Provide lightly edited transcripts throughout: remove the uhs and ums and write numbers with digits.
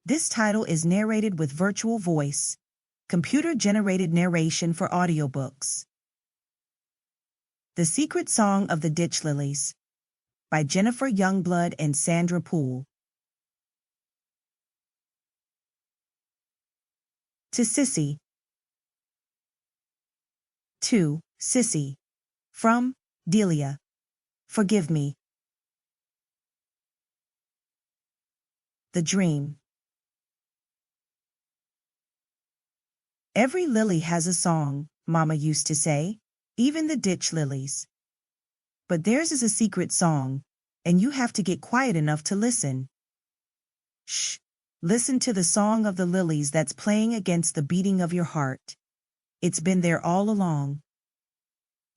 This title is narrated with virtual voice, computer-generated narration for audiobooks. The Secret Song of the Ditch Lilies by Jennifer Youngblood and Sandra Poole. To Sissy. To Sissy. From Delia. Forgive me. The Dream. Every lily has a song, Mama used to say, even the ditch lilies. But theirs is a secret song, and you have to get quiet enough to listen. Shh, listen to the song of the lilies that's playing against the beating of your heart. It's been there all along.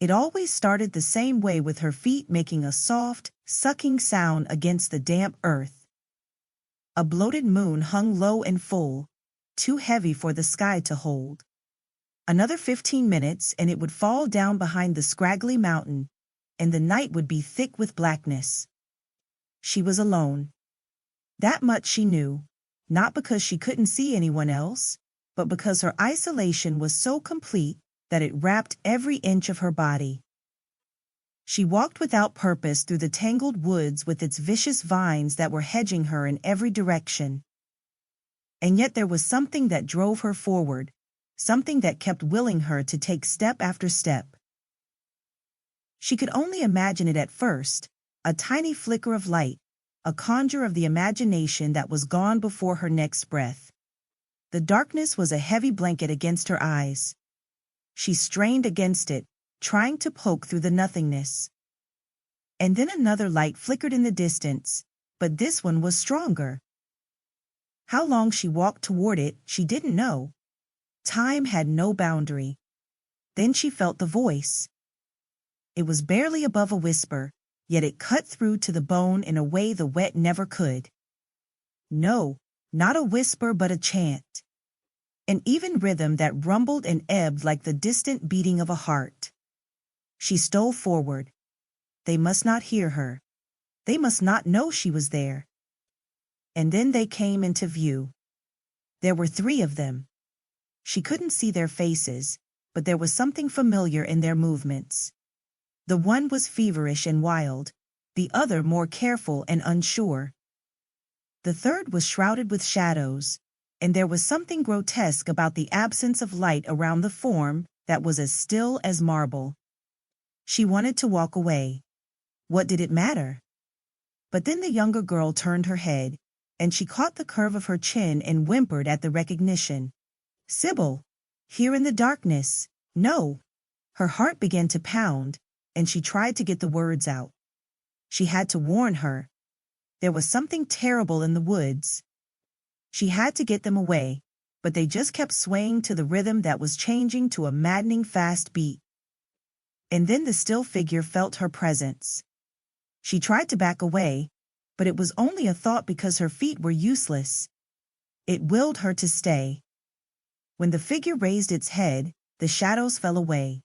It always started the same way, with her feet making a soft, sucking sound against the damp earth. A bloated moon hung low and full, too heavy for the sky to hold. Another 15 minutes and it would fall down behind the scraggly mountain, and the night would be thick with blackness. She was alone. That much she knew, not because she couldn't see anyone else, but because her isolation was so complete that it wrapped every inch of her body. She walked without purpose through the tangled woods with its vicious vines that were hedging her in every direction. And yet there was something that drove her forward, something that kept willing her to take step after step. She could only imagine it at first, a tiny flicker of light, a conjure of the imagination that was gone before her next breath. The darkness was a heavy blanket against her eyes. She strained against it, trying to poke through the nothingness. And then another light flickered in the distance, but this one was stronger. How long she walked toward it, she didn't know. Time had no boundary. Then she felt the voice. It was barely above a whisper, yet it cut through to the bone in a way the wet never could. No, not a whisper but a chant. An even rhythm that rumbled and ebbed like the distant beating of a heart. She stole forward. They must not hear her. They must not know she was there. And then they came into view. There were 3 of them. She couldn't see their faces, but there was something familiar in their movements. The one was feverish and wild, the other more careful and unsure. The third was shrouded with shadows, and there was something grotesque about the absence of light around the form that was as still as marble. She wanted to walk away. What did it matter? But then the younger girl turned her head, and she caught the curve of her chin and whimpered at the recognition. Sybil! Here in the darkness! No! Her heart began to pound, and she tried to get the words out. She had to warn her. There was something terrible in the woods. She had to get them away, but they just kept swaying to the rhythm that was changing to a maddening fast beat. And then the still figure felt her presence. She tried to back away, but it was only a thought because her feet were useless. It willed her to stay. When the figure raised its head, the shadows fell away.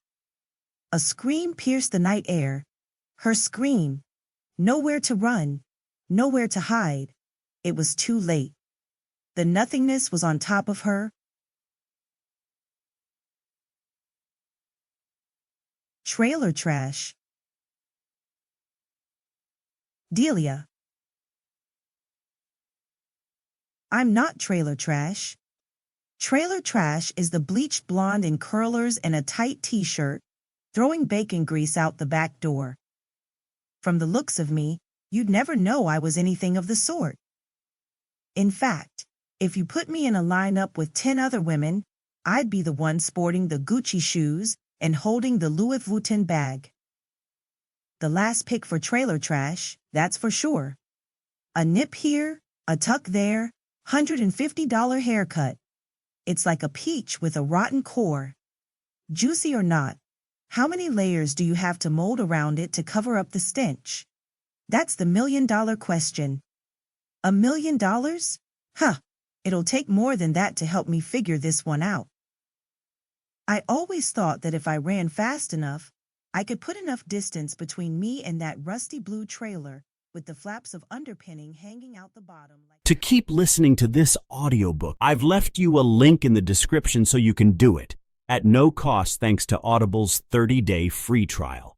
A scream pierced the night air. Her scream. Nowhere to run. Nowhere to hide. It was too late. The nothingness was on top of her. Trailer trash. Delia. I'm not trailer trash. Trailer trash is the bleached blonde in curlers and a tight t-shirt, throwing bacon grease out the back door. From the looks of me, you'd never know I was anything of the sort. In fact, if you put me in a lineup with 10 other women, I'd be the one sporting the Gucci shoes and holding the Louis Vuitton bag. The last pick for trailer trash, that's for sure. A nip here, a tuck there, $150 haircut. It's like a peach with a rotten core. Juicy or not, how many layers do you have to mold around it to cover up the stench? That's the $1 million question. $1 million? Huh, it'll take more than that to help me figure this one out. I always thought that if I ran fast enough, I could put enough distance between me and that rusty blue trailer with the flaps of underpinning hanging out the bottom like. To keep listening to this audiobook, I've left you a link in the description so you can do it at no cost thanks to Audible's 30-day free trial.